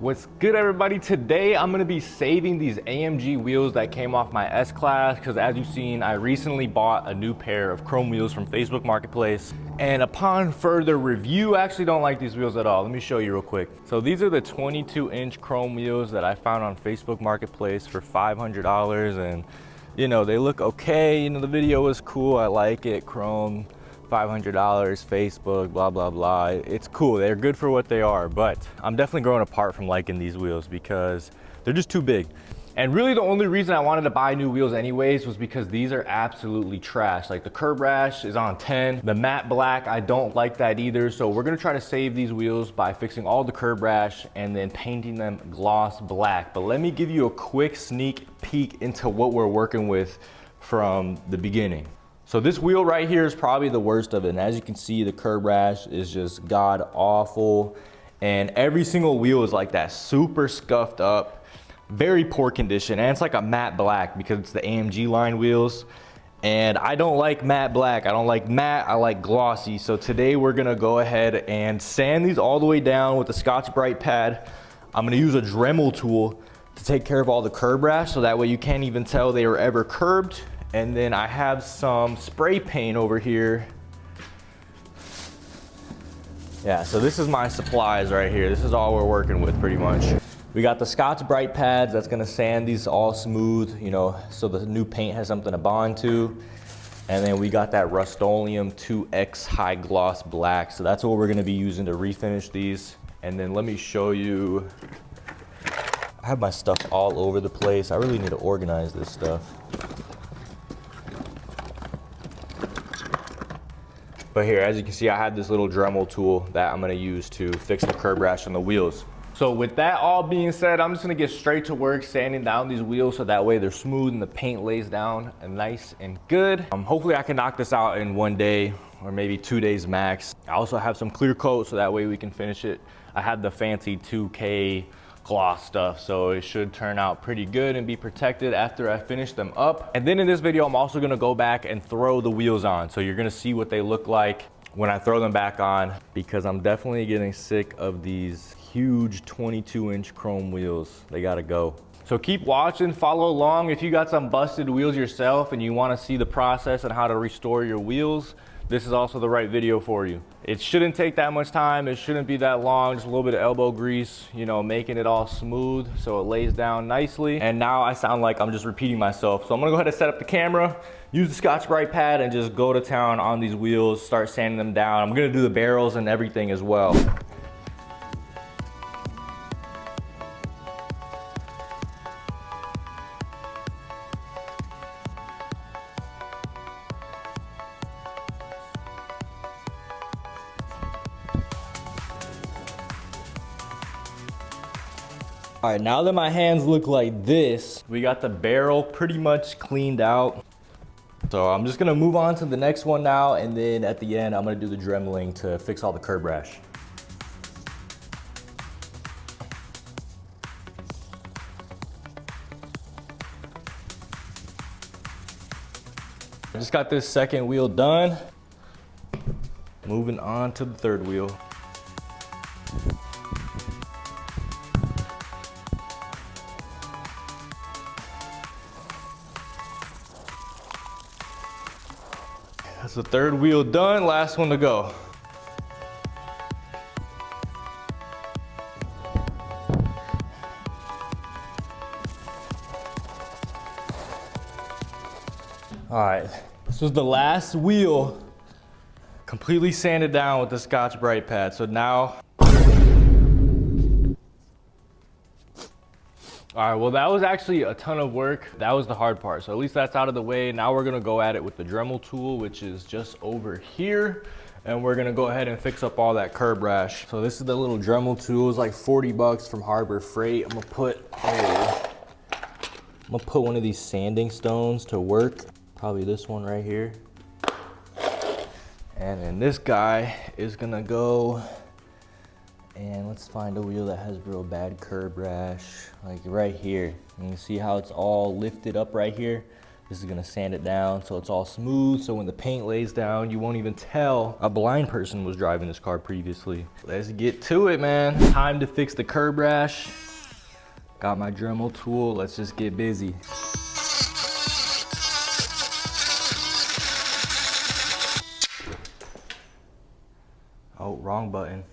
What's good, everybody? Today I'm gonna be saving these AMG wheels that came off my S-Class because, as you've seen, I recently bought a new pair of chrome wheels from Facebook Marketplace, and upon further review, I actually don't like these wheels at all. Let me show you real quick. So these are the 22-inch chrome wheels that I found on Facebook Marketplace for $500, and you know, they look okay. You know, the video was cool, I like it. Chrome, $500, Facebook, blah, blah, blah. It's cool, they're good for what they are, but I'm definitely growing apart from liking these wheels because they're just too big. And really the only reason I wanted to buy new wheels anyways was because these are absolutely trash. Like the Curb Rash is on 10, the matte black, I don't like that either. So we're gonna try to save these wheels by fixing all the Curb Rash and then painting them gloss black. But let me give you a quick sneak peek into what we're working with from the beginning. So this wheel right here is probably the worst of it. And as you can see, the Curb Rash is just god awful. And every single wheel is like that, super scuffed up, very poor condition. And it's like a matte black because it's the AMG line wheels. And I don't like matte black. I don't like matte, I like glossy. So today we're gonna go ahead and sand these all the way down with the Scotch-Brite pad. I'm gonna use a Dremel tool to take care of all the Curb Rash, so that way you can't even tell they were ever curbed. And then I have some spray paint over here. Yeah, so this is my supplies right here. This is all we're working with pretty much. We got the Scotch-Brite pads that's gonna sand these all smooth, you know, so the new paint has something to bond to. And then we got that Rust-Oleum 2X high gloss black. So that's what we're gonna be using to refinish these. And then let me show you, I have my stuff all over the place. I really need to organize this stuff. But here, as you can see, I have this little Dremel tool that I'm gonna use to fix the Curb Rash on the wheels. So with that all being said, I'm just gonna get straight to work sanding down these wheels so that way they're smooth and the paint lays down nice and good. Hopefully I can knock this out in one day or maybe 2 days max. I also have some clear coat so that way we can finish it. I had the fancy 2K gloss stuff, so it should turn out pretty good and be protected after I finish them up. And then in this video, I'm also gonna go back and throw the wheels on. So you're gonna see what they look like when I throw them back on, because I'm definitely getting sick of these huge 22-inch chrome wheels. They gotta go. So keep watching, follow along. If you got some busted wheels yourself and you wanna see the process and how to restore your wheels, this is also the right video for you. It shouldn't take that much time. It shouldn't be that long. Just a little bit of elbow grease, you know, making it all smooth so it lays down nicely. And now I sound like I'm just repeating myself. So I'm gonna go ahead and set up the camera, use the Scotch-Brite pad, and just go to town on these wheels, start sanding them down. I'm gonna do the barrels and everything as well. All right, now that my hands look like this, we got the barrel pretty much cleaned out. So I'm just gonna move on to the next one now, and then at the end, I'm gonna do the dremeling to fix all the Curb Rash. I just got this second wheel done. Moving on to the third wheel. That's the third wheel done, last one to go. All right, this was the last wheel completely sanded down with the Scotch-Brite pad. So now, all right, well, that was actually a ton of work. That was the hard part. So at least that's out of the way. Now we're gonna go at it with the Dremel tool, which is just over here. And we're gonna go ahead and fix up all that Curb Rash. So this is the little Dremel tool. It's like 40 bucks from Harbor Freight. I'm gonna put one of these sanding stones to work. Probably this one right here. And then this guy is gonna go, and let's find a wheel that has real bad Curb Rash, like right here. You can see how it's all lifted up right here. This is gonna sand it down so it's all smooth, so when the paint lays down, you won't even tell a blind person was driving this car previously. Let's get to it, man. Time to fix the curb rash. Got my Dremel tool, let's just get busy. Oh, wrong button.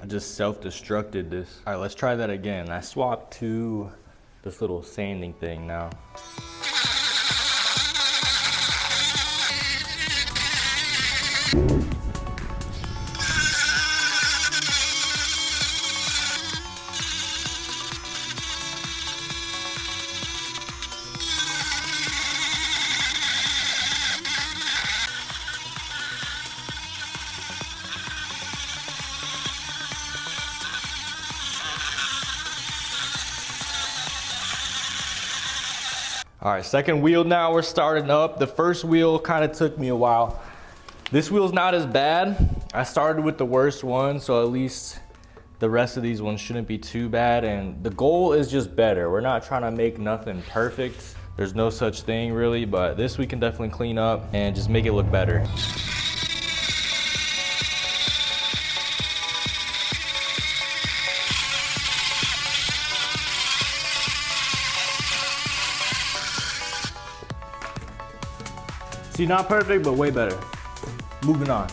I just self-destructed this. All right, let's try that again. I swapped to this little sanding thing now. All right, second wheel now, we're starting up. The first wheel kind of took me a while. This wheel's not as bad. I started with the worst one, so at least the rest of these ones shouldn't be too bad. And the goal is just better. We're not trying to make nothing perfect. There's no such thing really, but this we can definitely clean up and just make it look better. See, not perfect, but way better. Moving on.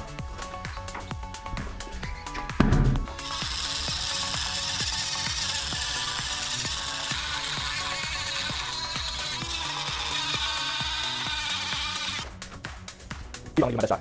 On the other side.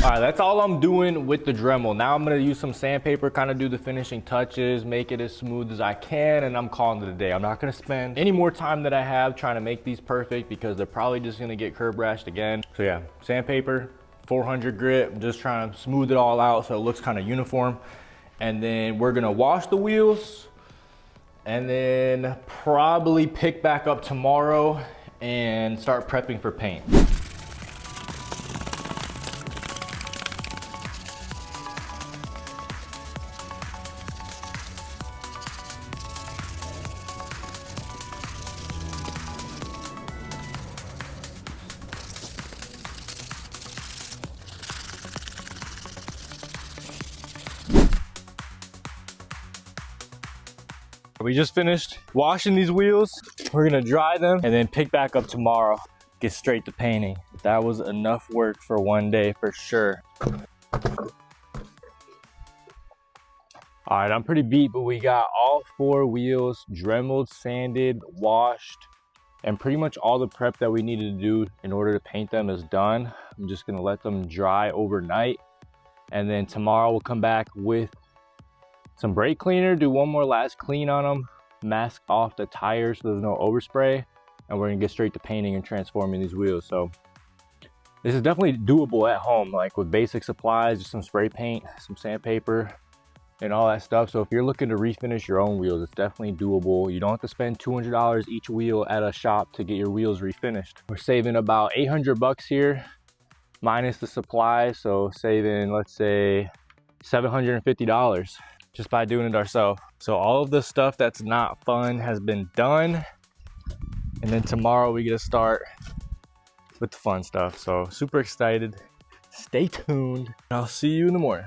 All right, that's all I'm doing with the Dremel. Now I'm gonna use some sandpaper, kind of do the finishing touches, make it as smooth as I can, and I'm calling it a day. I'm not gonna spend any more time that I have trying to make these perfect because they're probably just gonna get curb rashed again. So yeah, sandpaper, 400 grit, just trying to smooth it all out so it looks kind of uniform. And then we're gonna wash the wheels and then probably pick back up tomorrow and start prepping for paint. We just finished washing these wheels. We're gonna dry them and then pick back up tomorrow, get straight to painting. That was enough work for one day for sure. All right, I'm pretty beat, but we got all 4 wheels dremeled, sanded, washed, and pretty much all the prep that we needed to do in order to paint them is done. I'm just gonna let them dry overnight. And then tomorrow we'll come back with some brake cleaner, do one more last clean on them, mask off the tires so there's no overspray, and we're gonna get straight to painting and transforming these wheels. So this is definitely doable at home, like with basic supplies, just some spray paint, some sandpaper, and all that stuff. So if you're looking to refinish your own wheels, it's definitely doable. You don't have to spend $200 each wheel at a shop to get your wheels refinished. We're saving about 800 bucks here, minus the supplies. So saving, let's say, $750. just by doing it ourselves. So all of the stuff that's not fun has been done. And then tomorrow we get to start with the fun stuff. So super excited. Stay tuned. I'll see you in the morning.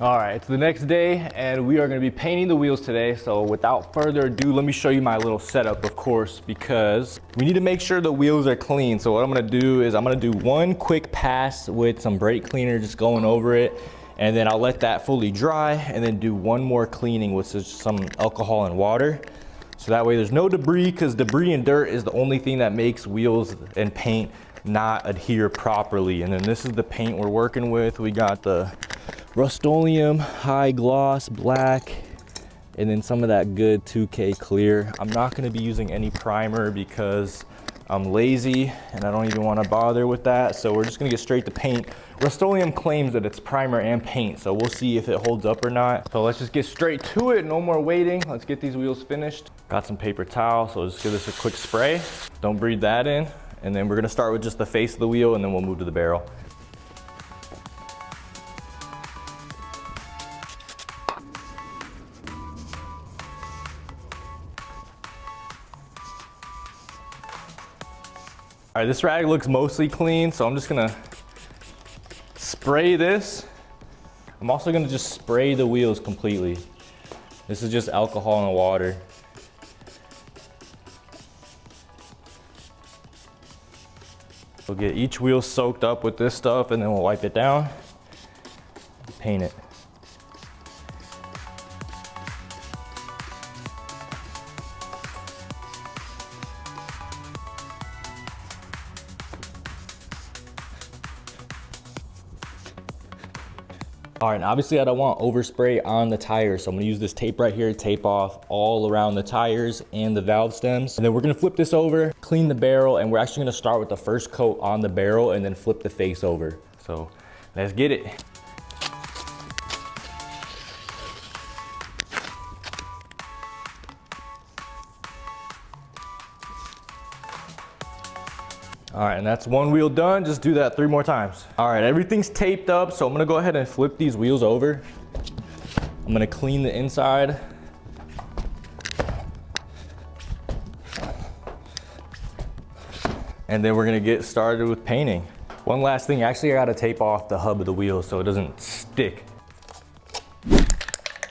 All right, it's the next day and we are gonna be painting the wheels today. So without further ado, let me show you my little setup, of course, because we need to make sure the wheels are clean. So what I'm gonna do is I'm gonna do one quick pass with some brake cleaner, just going over it. And then I'll let that fully dry and then do one more cleaning with just some alcohol and water. So that way there's no debris, because debris and dirt is the only thing that makes wheels and paint not adhere properly. And then this is the paint we're working with. We got the Rust-Oleum high gloss black, and then some of that good 2K clear. I'm not gonna be using any primer because I'm lazy and I don't even want to bother with that. So we're just gonna get straight to paint. Rust-Oleum claims that it's primer and paint, so we'll see if it holds up or not. So let's just get straight to it. No more waiting. Let's get these wheels finished. Got some paper towel, so just give this a quick spray. Don't breathe that in. And then we're gonna start with just the face of the wheel and then we'll move to the barrel. All right, this rag looks mostly clean, so I'm just gonna spray this. I'm also gonna just spray the wheels completely. This is just alcohol and water. We'll get each wheel soaked up with this stuff and then we'll wipe it down, paint it. All right, and obviously I don't want overspray on the tires, so I'm gonna use this tape right here, tape off all around the tires and the valve stems. And then we're gonna flip this over, clean the barrel, and we're actually gonna start with the first coat on the barrel and then flip the face over. So let's get it. All right, and that's one wheel done. Just do that 3 more times. All right, everything's taped up, so I'm gonna go ahead and flip these wheels over. I'm gonna clean the inside. And then we're gonna get started with painting. One last thing, actually I gotta tape off the hub of the wheel so it doesn't stick.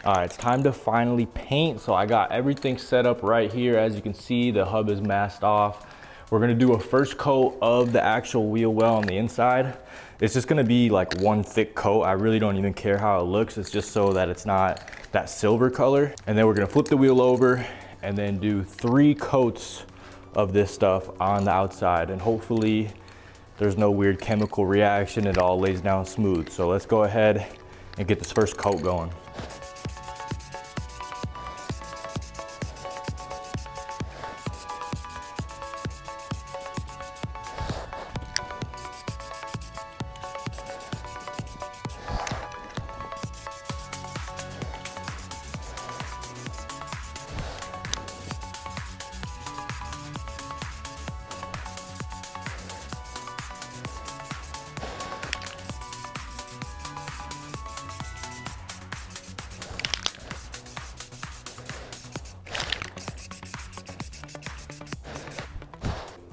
All right, it's time to finally paint. So I got everything set up right here. As you can see, the hub is masked off. We're gonna do a first coat of the actual wheel well on the inside. It's just gonna be like one thick coat. I really don't even care how it looks. It's just so that it's not that silver color. And then we're gonna flip the wheel over and then do 3 coats of this stuff on the outside. And hopefully there's no weird chemical reaction. It all lays down smooth. So let's go ahead and get this first coat going.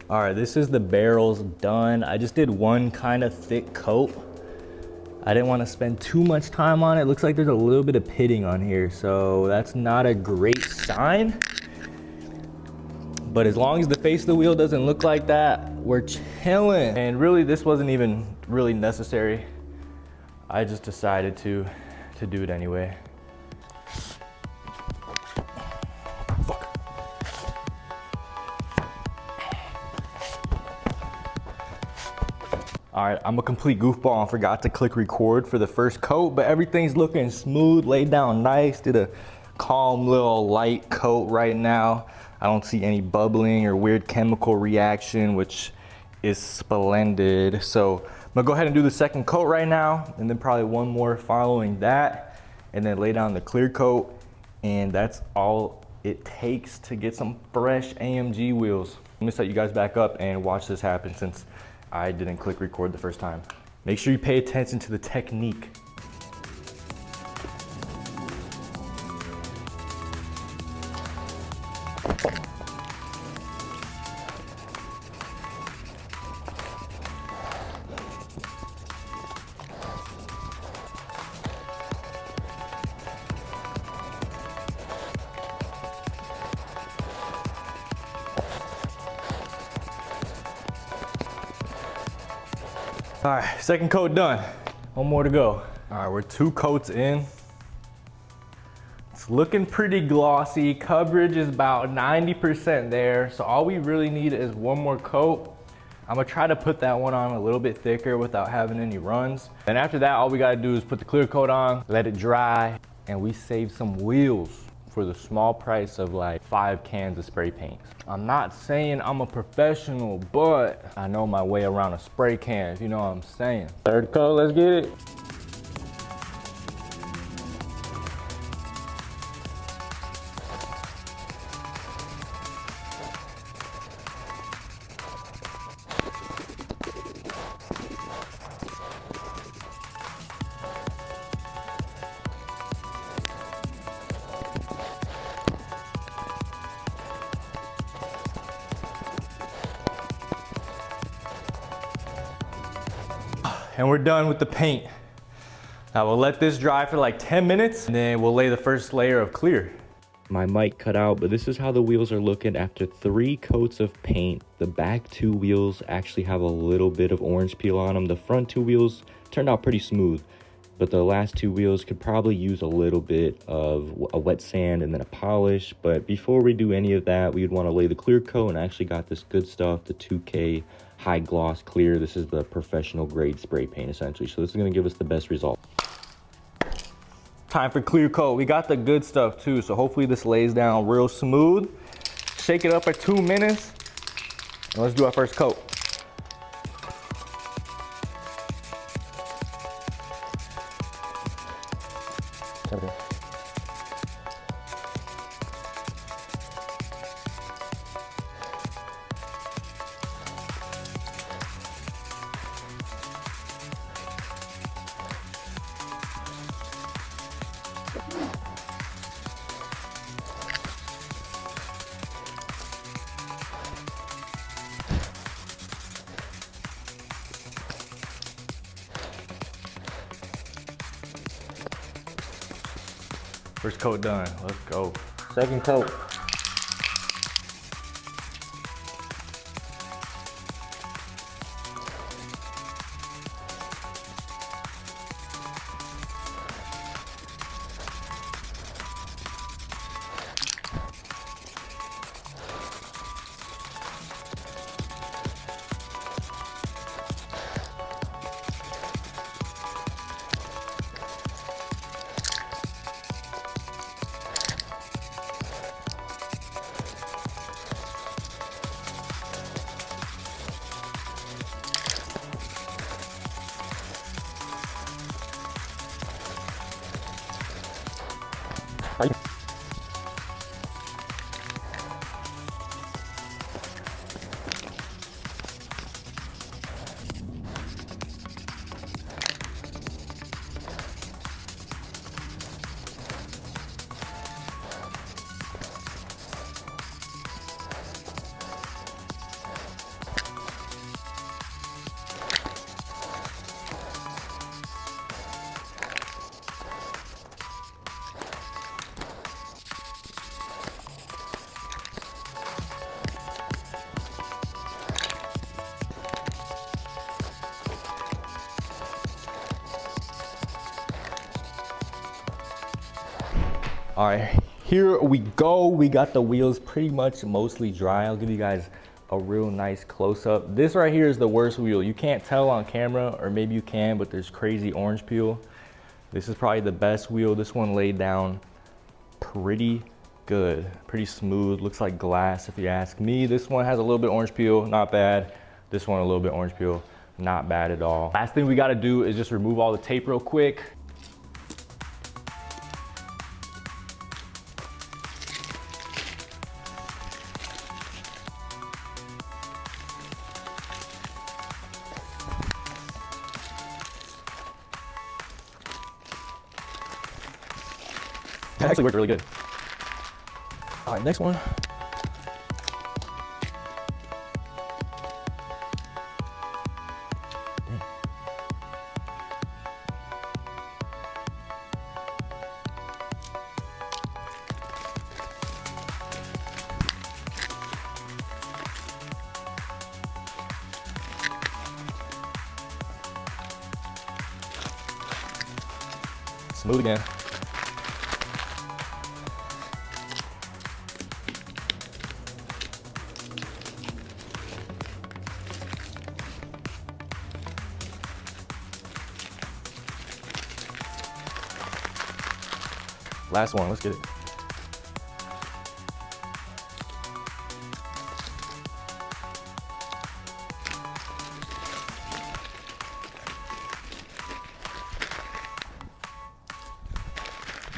All right, this is the barrels done. I just did one kind of thick coat. I didn't want to spend too much time on it. It looks like there's a little bit of pitting on here, so that's not a great sign. But as long as the face of the wheel doesn't look like that, we're chilling. And really, this wasn't even really necessary. I just decided to do it anyway. All right, I'm a complete goofball and forgot to click record for the first coat, but everything's looking smooth, laid down nice. Did a calm little light coat right now. I don't see any bubbling or weird chemical reaction, which is splendid. So I'm gonna go ahead and do the second coat right now, and then probably one more following that, and then lay down the clear coat. And that's all it takes to get some fresh AMG wheels. Let me set you guys back up and watch this happen since I didn't click record the first time. Make sure you pay attention to the technique. All right, second coat done. One more to go. All right, we're 2 coats in. It's looking pretty glossy. Coverage is about 90% there. So all we really need is one more coat. I'm gonna try to put that one on a little bit thicker without having any runs. And after that, all we gotta do is put the clear coat on, let it dry, and we save some wheels. for the small price of like 5 cans of spray paint. I'm not saying I'm a professional, but I know my way around a spray can, if you know what I'm saying. Third coat, let's get it. And we're done with the paint. Now we'll let this dry for like 10 minutes and then we'll lay the first layer of clear. My mic cut out, but this is how the wheels are looking after 3 coats of paint. The back 2 wheels actually have a little bit of orange peel on them. The front 2 wheels turned out pretty smooth, but the last 2 wheels could probably use a little bit of a wet sand and then a polish. But before we do any of that, we'd want to lay the clear coat, and I actually got this good stuff, the 2K high gloss clear. This is the professional grade spray paint essentially, so this is going to give us the best result. Time for clear coat. We got the good stuff too, so hopefully this lays down real smooth. Shake it up for 2 minutes and let's do our first coat. Okay. First coat done, let's go. Second coat. All right, here we go. We got the wheels pretty much mostly dry. I'll give you guys a real nice close-up. This right here is the worst wheel. You can't tell on camera, or maybe you can, but there's crazy orange peel. This is probably the best wheel. This one laid down pretty good, pretty smooth. Looks like glass if you ask me. This one has a little bit orange peel, not bad. This one a little bit orange peel, not bad at all. Last thing we gotta do is just remove all the tape real quick. That actually worked really good. All right, next one. Dang. Smooth again. Last one, let's get it.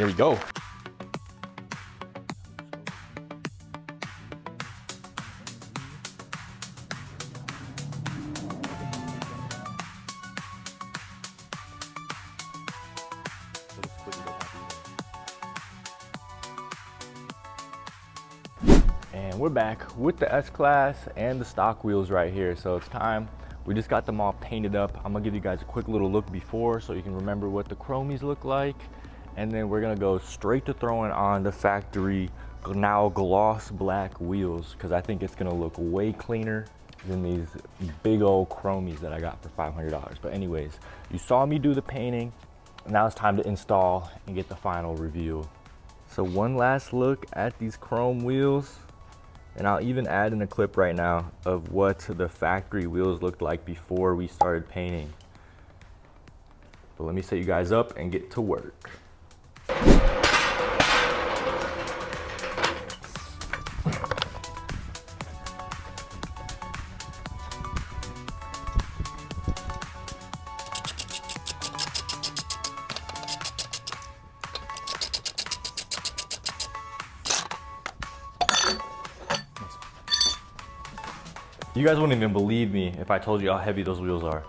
Here we go. And we're back with the S-Class and the stock wheels right here. So it's time. We just got them all painted up. I'm gonna give you guys a quick little look before so you can remember what the chromies look like. And then we're gonna go straight to throwing on the factory now gloss black wheels, because I think it's gonna look way cleaner than these big old chromies that I got for $500. But anyways, you saw me do the painting. Now it's time to install and get the final review. So one last look at these chrome wheels. And I'll even add in a clip right now of what the factory wheels looked like before we started painting. But let me set you guys up and get to work. You guys wouldn't even believe me if I told you how heavy those wheels are.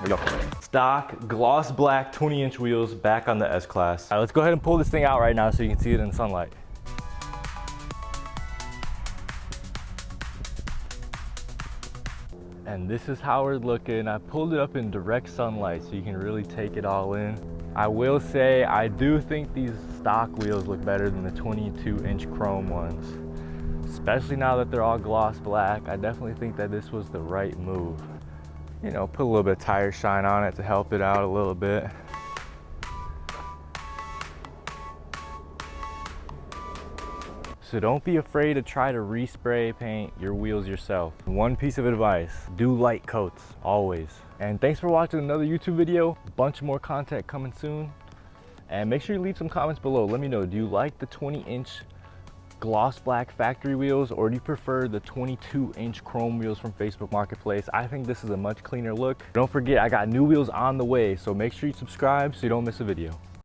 There we go. Stock gloss black 20-inch wheels back on the S-Class. All right, let's go ahead and pull this thing out right now so you can see it in sunlight. And this is how we're looking. I pulled it up in direct sunlight so you can really take it all in. I will say I do think these stock wheels look better than the 22-inch chrome ones. Especially now that they're all gloss black, I definitely think that this was the right move. You know, put a little bit of tire shine on it to help it out a little bit. So don't be afraid to try to respray paint your wheels yourself. One piece of advice, do light coats, always. And thanks for watching another YouTube video. A bunch more content coming soon. And make sure you leave some comments below. Let me know, do you like the 20-inch gloss black factory wheels, or do you prefer the 22-inch chrome wheels from Facebook Marketplace? I think this is a much cleaner look. Don't forget, I got new wheels on the way, so make sure you subscribe so you don't miss a video.